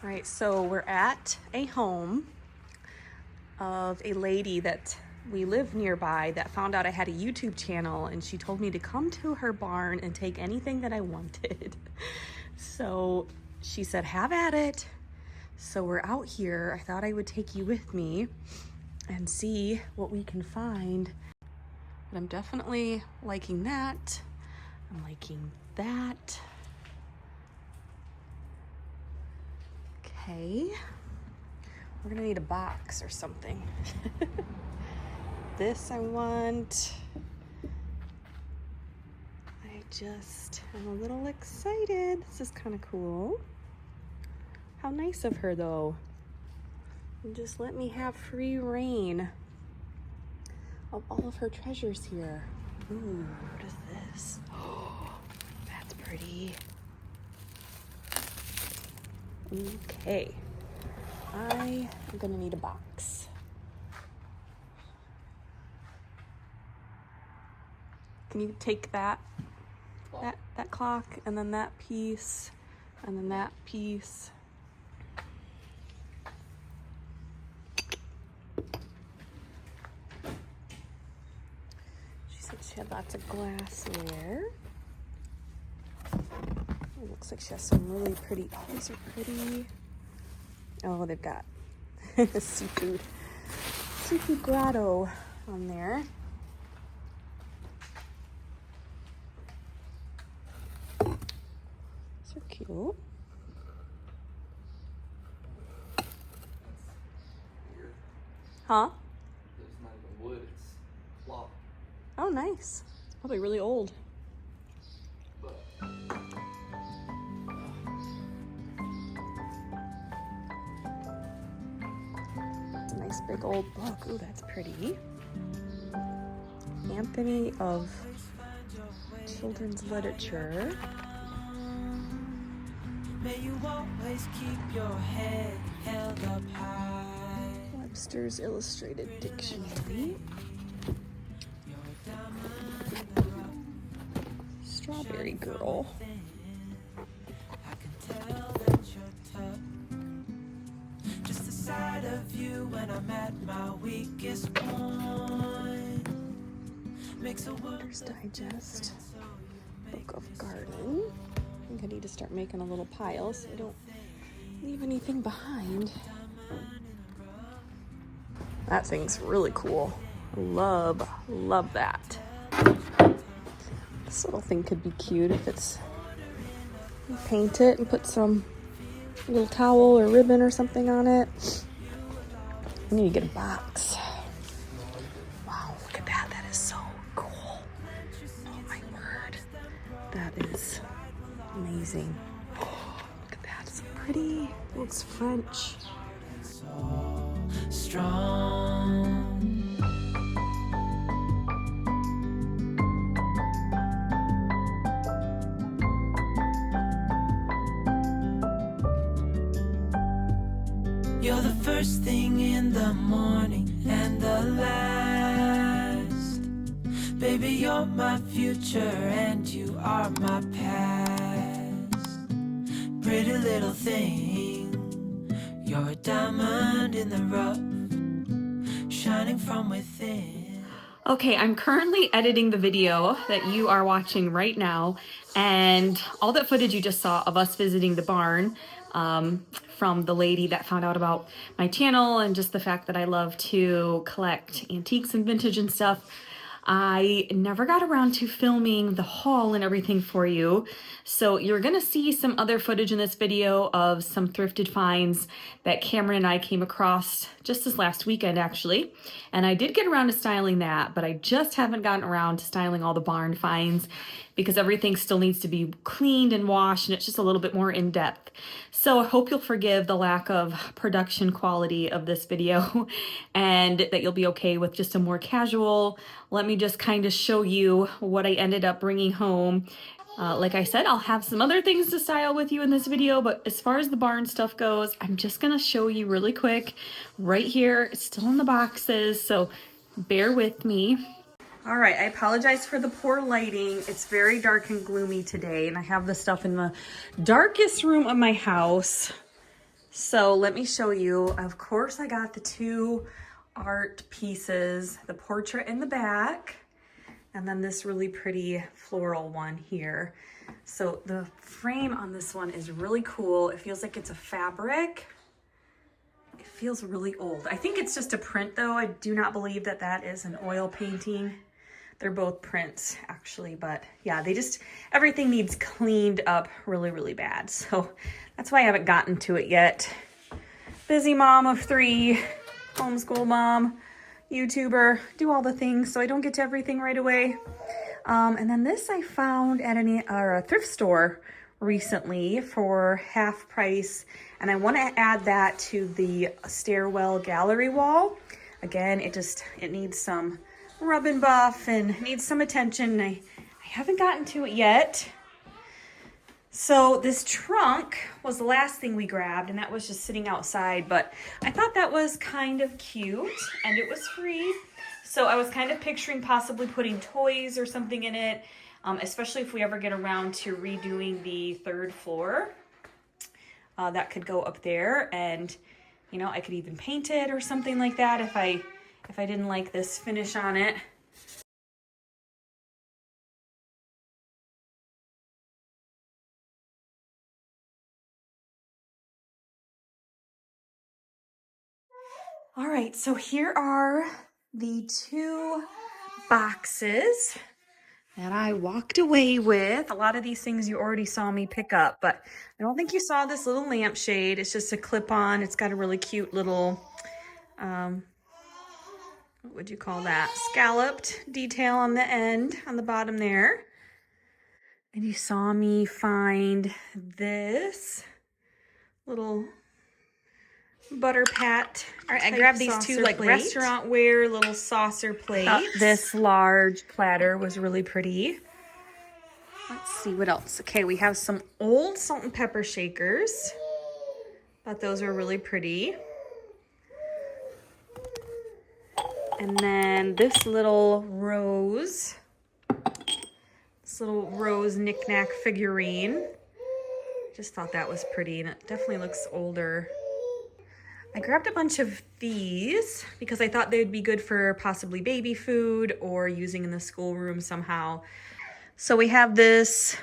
All right, so we're at a home of a lady that we live nearby that found out I had a YouTube channel, and she told me to come to her barn and take anything that I wanted. So she said, have at it. So we're out here. I thought I would take you with me and see what we can find. But I'm definitely liking that. I'm liking that. Okay. We're gonna need a box or something. This I want. I'm a little excited. This is kind of cool. How nice of her though. And just let me have free reign of all of her treasures here. Ooh, what is this? Oh, that's pretty. Okay. I am gonna need a box. Can you take that clock, and then that piece, and then that piece? She said she had lots of glassware. It looks like she has some really pretty, oh, these are pretty. Oh, they've got seafood grotto on there. These are cute. Huh? It's not even wood, it's cloth. Oh, nice. It's probably really old. But It's a nice big old book. Ooh, that's pretty. Anthony of Children's Literature. May you always keep your head held up high. Webster's Illustrated Dictionary. Strawberry Girl. I can tell that you're tough. Just the sight of you when I'm at my weakest point makes a world Reader's Digest. Book of Garden. I think I need to start making a little pile so I don't leave anything behind. That thing's really cool. Love that. This little thing could be cute if it's, you paint it and put some little towel or ribbon or something on it. I need to get a box. Wow, look at that. That is so cool. Oh my word. That is amazing. Oh, look at that. It's so pretty. It looks French. so strong. You're the first thing in the morning and the last. Baby, you're my future and you are my past. Pretty little thing, you're a diamond in the rough, shining from within. Okay, I'm currently editing the video that you are watching right now, and all that footage you just saw of us visiting the barn from the lady that found out about my channel and just the fact that I love to collect antiques and vintage and stuff. I never got around to filming the haul and everything for you. So you're gonna see some other footage in this video of some thrifted finds that Cameron and I came across just this last weekend actually. And I did get around to styling that, but I just haven't gotten around to styling all the barn finds because everything still needs to be cleaned and washed, and it's just a little bit more in depth. So I hope you'll forgive the lack of production quality of this video and that you'll be okay with just a more casual, let me just kind of show you what I ended up bringing home. Like I said, I'll have some other things to style with you in this video, but as far as the barn stuff goes, I'm just gonna show you really quick right here. It's still in the boxes, so bear with me. All right, I apologize for the poor lighting. It's very dark and gloomy today, and I have the stuff in the darkest room of my house. So let me show you. Of course, I got the two art pieces, the portrait in the back, and then this really pretty floral one here. So the frame on this one is really cool. It feels like it's a fabric. It feels really old. I think it's just a print though. I do not believe that that is an oil painting. They're both prints actually, but yeah, everything needs cleaned up really, really bad. So that's why I haven't gotten to it yet. Busy mom of 3, homeschool mom, YouTuber, do all the things, so I don't get to everything right away. And then this I found at a thrift store recently for half price, and I want to add that to the stairwell gallery wall. Again, it needs some rub and buff and needs some attention. I haven't gotten to it yet. So this trunk was the last thing we grabbed, and that was just sitting outside, but I thought that was kind of cute and it was free. So I was kind of picturing possibly putting toys or something in it, especially if we ever get around to redoing the 3rd floor. That could go up there, and you know, I could even paint it or something like that if I didn't like this finish on it. All right, so here are the 2 boxes that I walked away with. A lot of these things you already saw me pick up, but I don't think you saw this little lampshade. It's just a clip-on. It's got a really cute little, what would you call that? Scalloped detail on the end, on the bottom there. And you saw me find this little butter pat. All right, I grabbed these 2 like restaurant wear little saucer plates. This large platter was really pretty. Let's see what else. Okay, we have some old salt and pepper shakers. Thought those were really pretty. And then this little rose knick-knack figurine. Just thought that was pretty, and it definitely looks older. I grabbed a bunch of these because I thought they would be good for possibly baby food or using in the schoolroom somehow. So we have this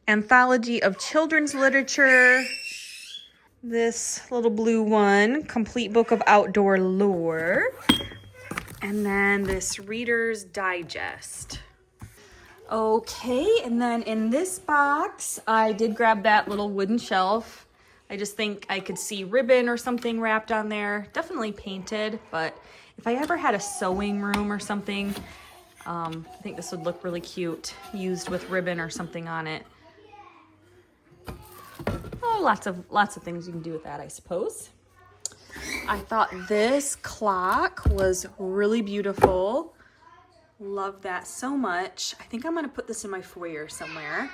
anthology of children's literature, this little blue one, complete book of outdoor lore, and then this Reader's Digest. Okay, and then in this box, I did grab that little wooden shelf. I just think I could see ribbon or something wrapped on there. Definitely painted, but if I ever had a sewing room or something, I think this would look really cute, used with ribbon or something on it. Oh, lots of things you can do with that, I suppose. I thought this clock was really beautiful. Love that so much. I think I'm gonna put this in my foyer somewhere.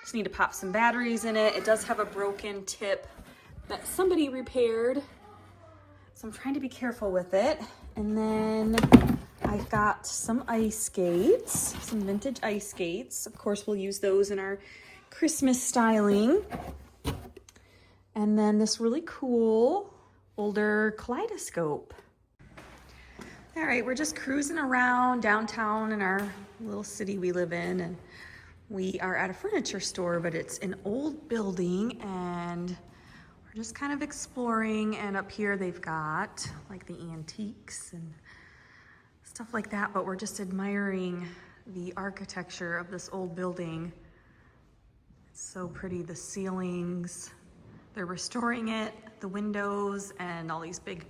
Just need to pop some batteries in it. It does have a broken tip that somebody repaired, so I'm trying to be careful with it. And then I've got some ice skates, some vintage ice skates. Of course, we'll use those in our Christmas styling. And then this really cool older kaleidoscope. All right, we're just cruising around downtown in our little city we live in, and we are at a furniture store, but it's an old building, and we're just kind of exploring. And up here they've got like the antiques and stuff like that, but we're just admiring the architecture of this old building. It's so pretty, the ceilings. They're restoring it, the windows, and all these big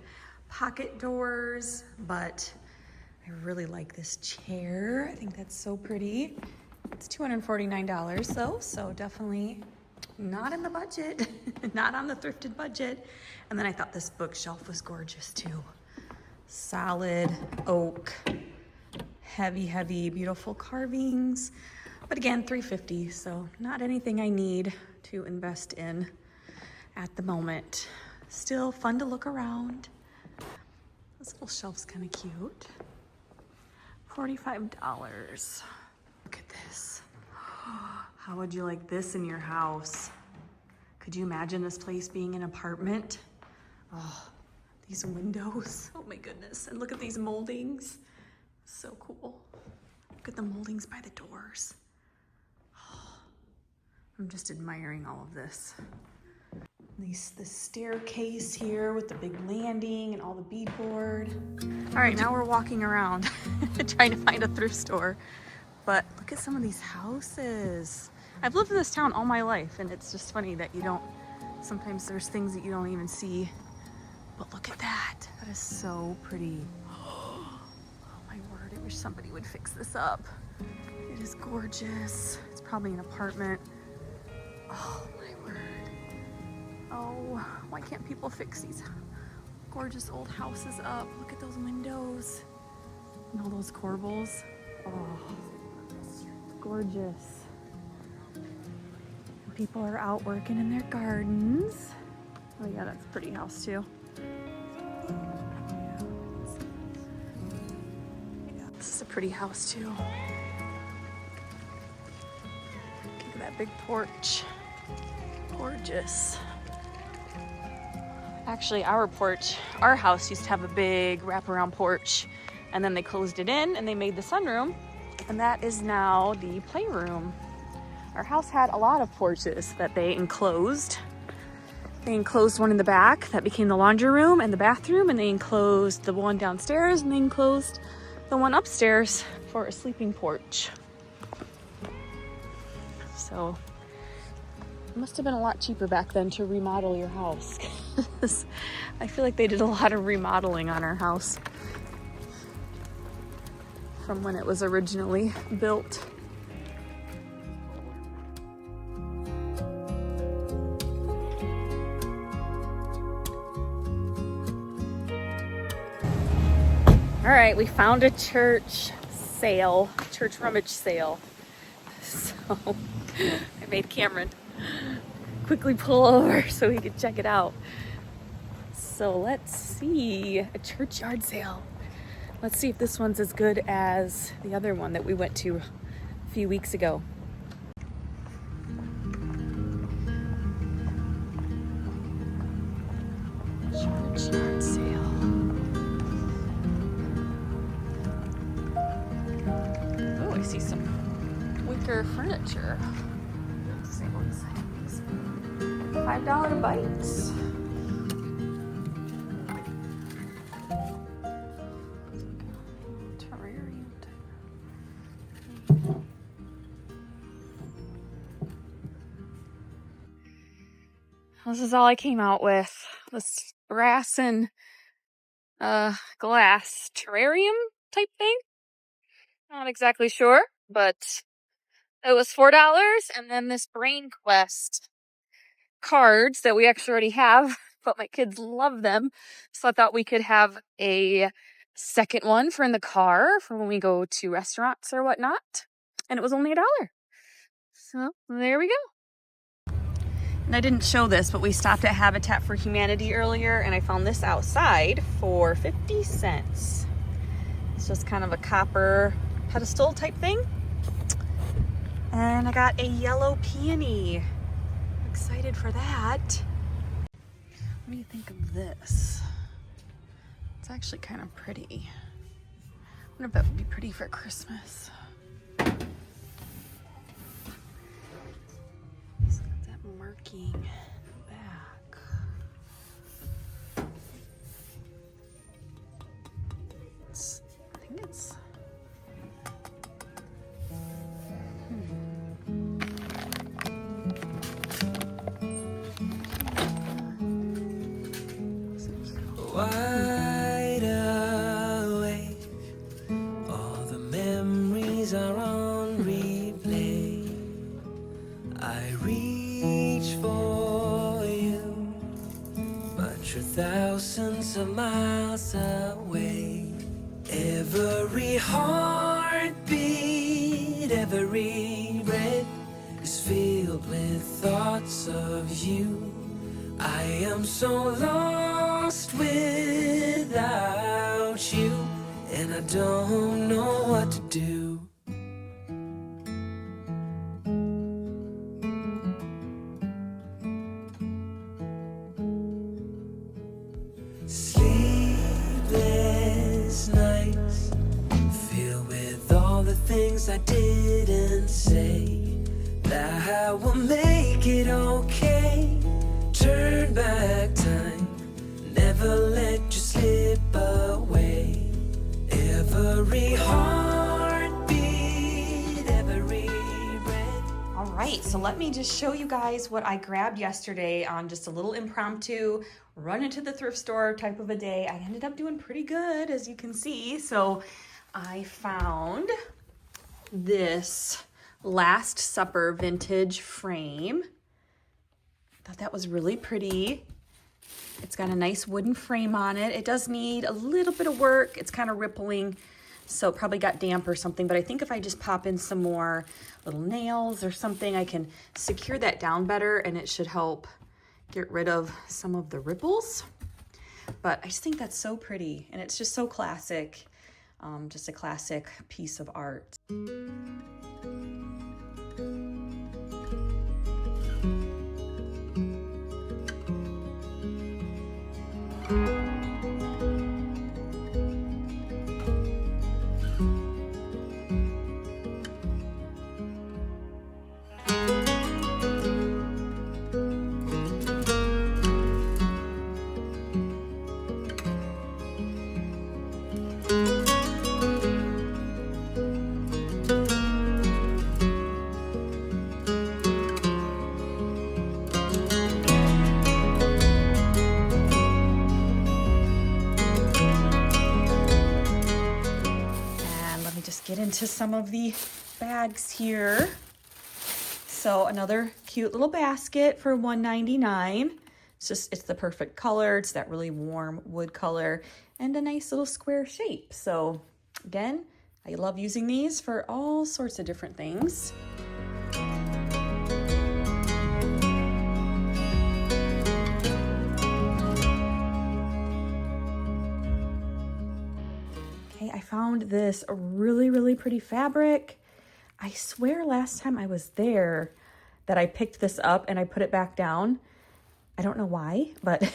pocket doors, but I really like this chair. I think that's so pretty. It's $249 though, so definitely not in the budget, not on the thrifted budget. And then I thought this bookshelf was gorgeous too. Solid oak, heavy, beautiful carvings. But again, $350, so not anything I need to invest in at the moment. Still fun to look around. This little shelf's kind of cute. $45. Look at this. How would you like this in your house? Could you imagine this place being an apartment? Oh, these windows. Oh my goodness. And look at these moldings. So cool. Look at the moldings by the doors. Oh, I'm just admiring all of this. The staircase here with the big landing and all the beadboard. All right, now we're walking around trying to find a thrift store. But look at some of these houses. I've lived in this town all my life, and it's just funny that you don't, sometimes there's things that you don't even see. But look at that. That is so pretty. Oh my word, I wish somebody would fix this up. It is gorgeous. It's probably an apartment. Oh my word. Oh, why can't people fix these gorgeous old houses up? Look at those windows and all those corbels. Oh, gorgeous. People are out working in their gardens. Oh yeah, that's a pretty house too. This is a pretty house too. Look at that big porch. Gorgeous. Actually, our house used to have a big wraparound porch, and then they closed it in and they made the sunroom, and that is now the playroom. Our house had a lot of porches that they enclosed. They enclosed one in the back that became the laundry room and the bathroom, and they enclosed the one downstairs, and they enclosed the one upstairs for a sleeping porch. So it must have been a lot cheaper back then to remodel your house. I feel like they did a lot of remodeling on our house from when it was originally built. All right, we found a church rummage sale. So I made Cameron quickly pull over so he could check it out. So let's see, a church yard sale. Let's see if this one's as good as the other one that we went to a few weeks ago. Church yard sale. Oh, I see some wicker furniture. Let's see what's $5 bites. Terrarium type. This is all I came out with. This brass and glass terrarium type thing. Not exactly sure, but it was $4, and then this Brain Quest cards that we actually already have, but my kids love them, so I thought we could have a second one for in the car for when we go to restaurants or whatnot, and it was only $1. So there we go. And I didn't show this, but we stopped at Habitat for Humanity earlier, and I found this outside for 50 cents. It's just kind of a copper pedestal type thing. And I got a yellow peony. I'm excited for that. What do you think of this? It's actually kind of pretty. I wonder if that would be pretty for Christmas. It's got that marking back. I think it's wide awake. All the memories are on replay. I reach for you, but you're thousands of miles away. Every heartbeat, every breath is filled with thoughts of you. I am so lost without you, and I don't know what to do. things I didn't say. That I will make it okay. Turn back time, never let you slip away. Every heartbeat, every breath. All right, so let me just show you guys what I grabbed yesterday on just a little impromptu run into the thrift store type of a day. I ended up doing pretty good, as you can see. So I found this Last Supper vintage frame. Thought that was really pretty. It's got a nice wooden frame on it. It does need a little bit of work. It's kind of rippling, so it probably got damp or something, but I think if I just pop in some more little nails or something, I can secure that down better, and it should help get rid of some of the ripples. But I just think that's so pretty, and it's just so classic. Just a classic piece of art. Get into some of the bags here. So another cute little basket for $1.99. It's the perfect color. It's that really warm wood color and a nice little square shape. So again, I love using these for all sorts of different things. I found this really pretty fabric. I swear last time I was there that I picked this up and I put it back down. I don't know why, but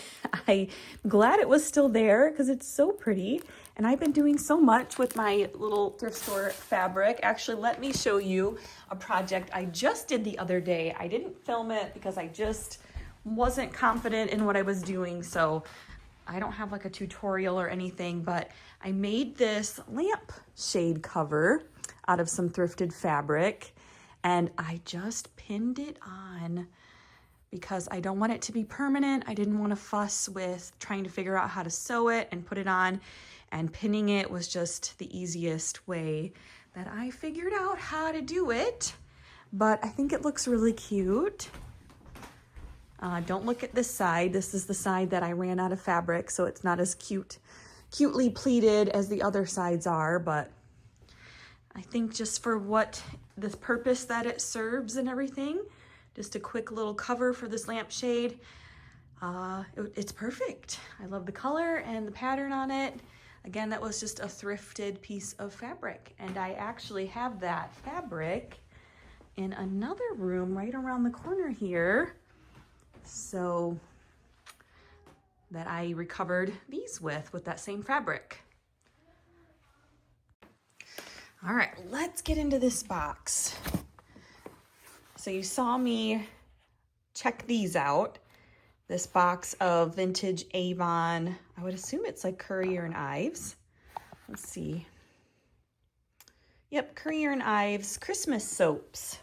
I'm glad it was still there because it's so pretty. And I've been doing so much with my little thrift store fabric. Actually, let me show you a project I just did the other day. I didn't film it because I just wasn't confident in what I was doing. So I don't have like a tutorial or anything, but I made this lamp shade cover out of some thrifted fabric, and I just pinned it on because I don't want it to be permanent. I didn't want to fuss with trying to figure out how to sew it and put it on, and pinning it was just the easiest way that I figured out how to do it. But I think it looks really cute. Don't look at this side. This is the side that I ran out of fabric, so it's not as cutely pleated as the other sides are, but I think just for what the purpose that it serves and everything, just a quick little cover for this lampshade, it's perfect. I love the color and the pattern on it. Again, that was just a thrifted piece of fabric, and I actually have that fabric in another room right around the corner here. So that I recovered these with that same fabric. All right, let's get into this box. So you saw me check these out. This box of vintage Avon, I would assume it's like Currier and Ives. Let's see. Yep, Currier and Ives Christmas soaps.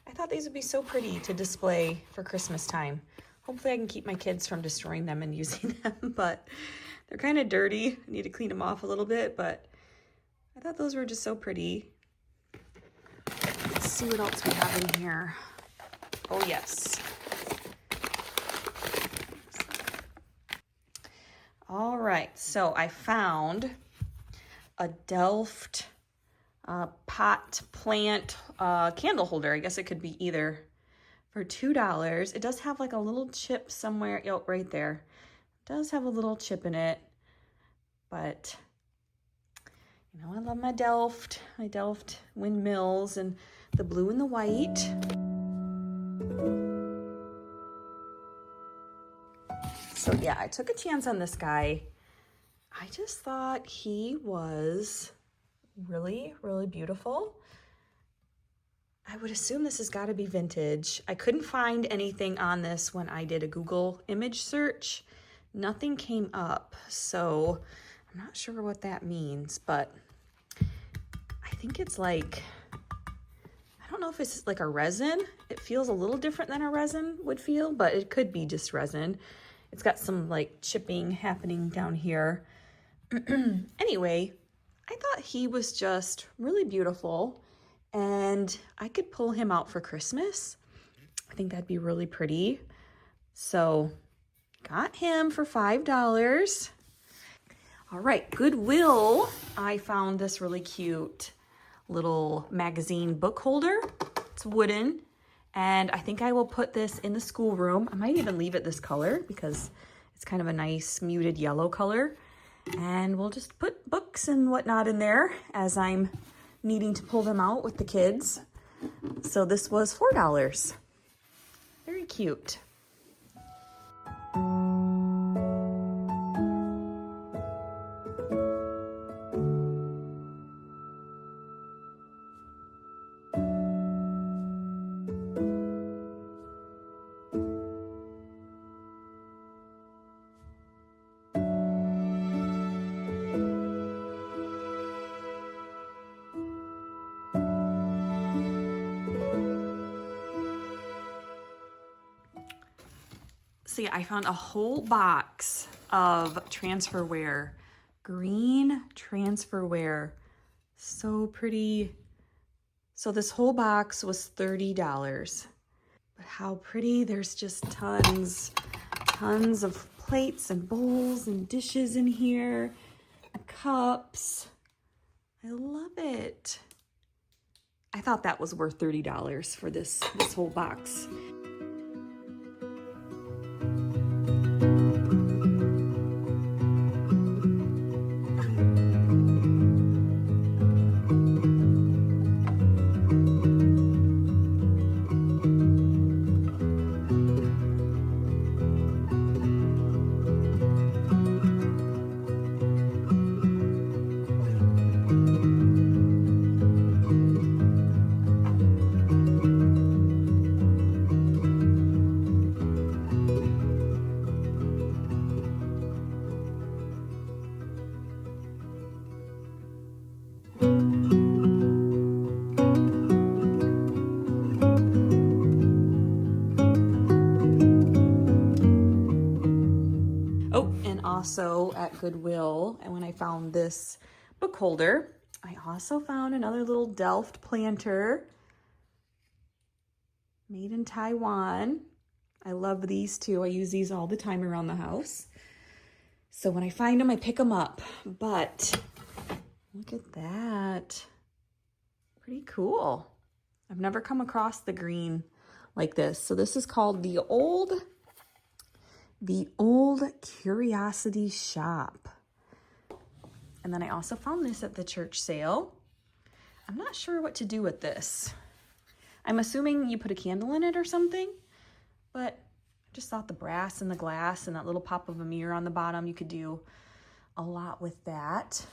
I thought these would be so pretty to display for Christmas time. Hopefully I can keep my kids from destroying them and using them, but they're kind of dirty. I need to clean them off a little bit, but I thought those were just so pretty. Let's see what else we have in here. Oh yes. All right, so I found a Delft pot plant candle holder. I guess it could be either, for $2. It does have like a little chip somewhere. Oh, right there. It does have a little chip in it, but you know, I love my Delft windmills and the blue and the white. So yeah, I took a chance on this guy. I just thought he was Really, really beautiful. I would assume this has got to be vintage. I couldn't find anything on this when I did a Google image search. Nothing came up, so I'm not sure what that means, but I think it's like, I don't know if it's like a resin. It feels a little different than a resin would feel, but it could be just resin. It's got some like chipping happening down here. Anyway, I thought he was just really beautiful and I could pull him out for Christmas. I think that'd be really pretty. So got him for $5. All right, Goodwill. I found this really cute little magazine book holder. It's wooden, and I think I will put this in the schoolroom. I might even leave it this color because it's kind of a nice muted yellow color. And we'll just put books and whatnot in there as I'm needing to pull them out with the kids. So this was $4. Very cute. See, I found a whole box of transferware, green transferware. So pretty. So this whole box was $30. But how pretty. There's just tons of plates and bowls and dishes in here, and cups. I love it. I thought that was worth $30 for this whole box. Oh, and also at Goodwill, and when I found this book holder, I also found another little Delft planter made in Taiwan. I love these too. I use these all the time around the house. So when I find them, I pick them up. But look at that. Pretty cool. I've never come across the green like this. So this is called the Old Curiosity Shop. And then I also found this at the church sale. I'm not sure what to do with this. I'm assuming you put a candle in it or something, but I just thought the brass and the glass and that little pop of a mirror on the bottom, you could do a lot with that.